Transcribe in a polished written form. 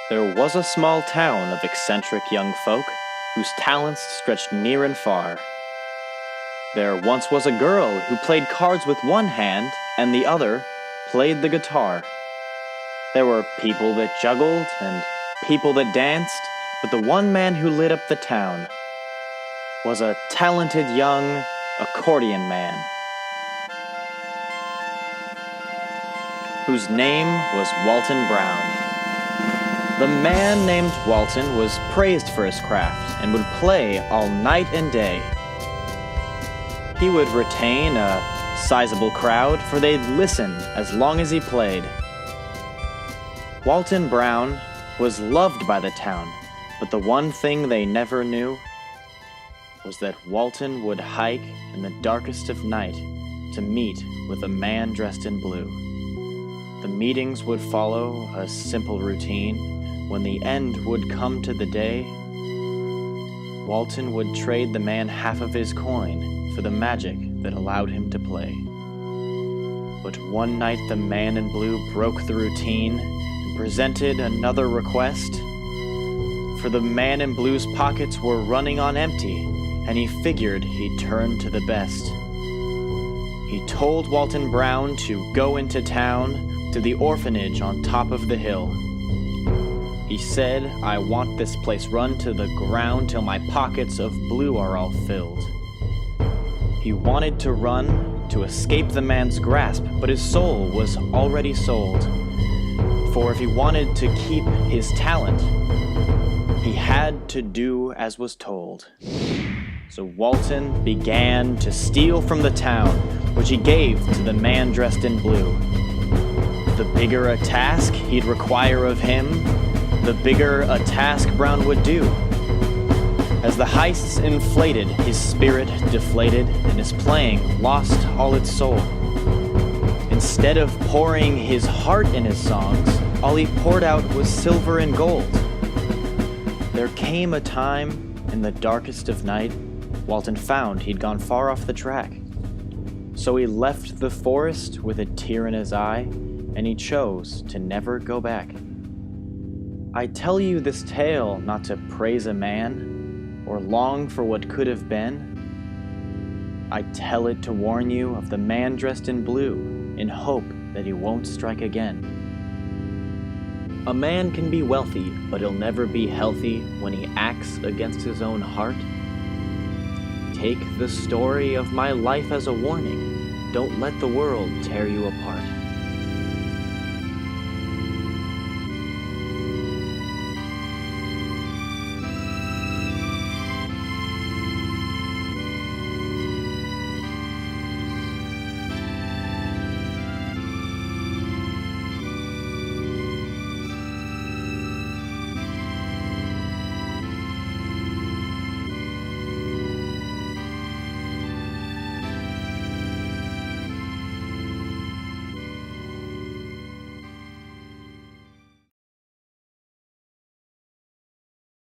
There was a small town of eccentric young folk whose talents stretched near and far. There once was a girl who played cards with one hand and the other played the guitar. There were people that juggled and people that danced, but the one man who lit up the town was a talented young accordion man, whose name was Walton Brown. The man named Walton was praised for his craft and would play all night and day. He would retain a sizable crowd, for they'd listen as long as he played. Walton Brown was loved by the town, but the one thing they never knew was that Walton would hike in the darkest of night to meet with a man dressed in blue. The meetings would follow a simple routine. When the end would come to the day, Walton would trade the man half of his coin for the magic that allowed him to play. But one night the man in blue broke the routine and presented another request. For the man in blue's pockets were running on empty, and he figured he'd turn to the best. He told Walton Brown to go into town to the orphanage on top of the hill. He said, "I want this place run to the ground till my pockets of blue are all filled." He wanted to run to escape the man's grasp, but his soul was already sold. For if he wanted to keep his talent, he had to do as was told. So Walton began to steal from the town, which he gave to the man dressed in blue. The bigger a task he'd require of him, the bigger a task Brown would do. As the heists inflated, his spirit deflated, and his playing lost all its soul. Instead of pouring his heart in his songs, all he poured out was silver and gold. There came a time, in the darkest of night, Walton found he'd gone far off the track. So he left the forest with a tear in his eye, and he chose to never go back. I tell you this tale not to praise a man or long for what could have been. I tell it to warn you of the man dressed in blue in hope that he won't strike again. A man can be wealthy, but he'll never be healthy when he acts against his own heart. Take the story of my life as a warning. Don't let the world tear you apart.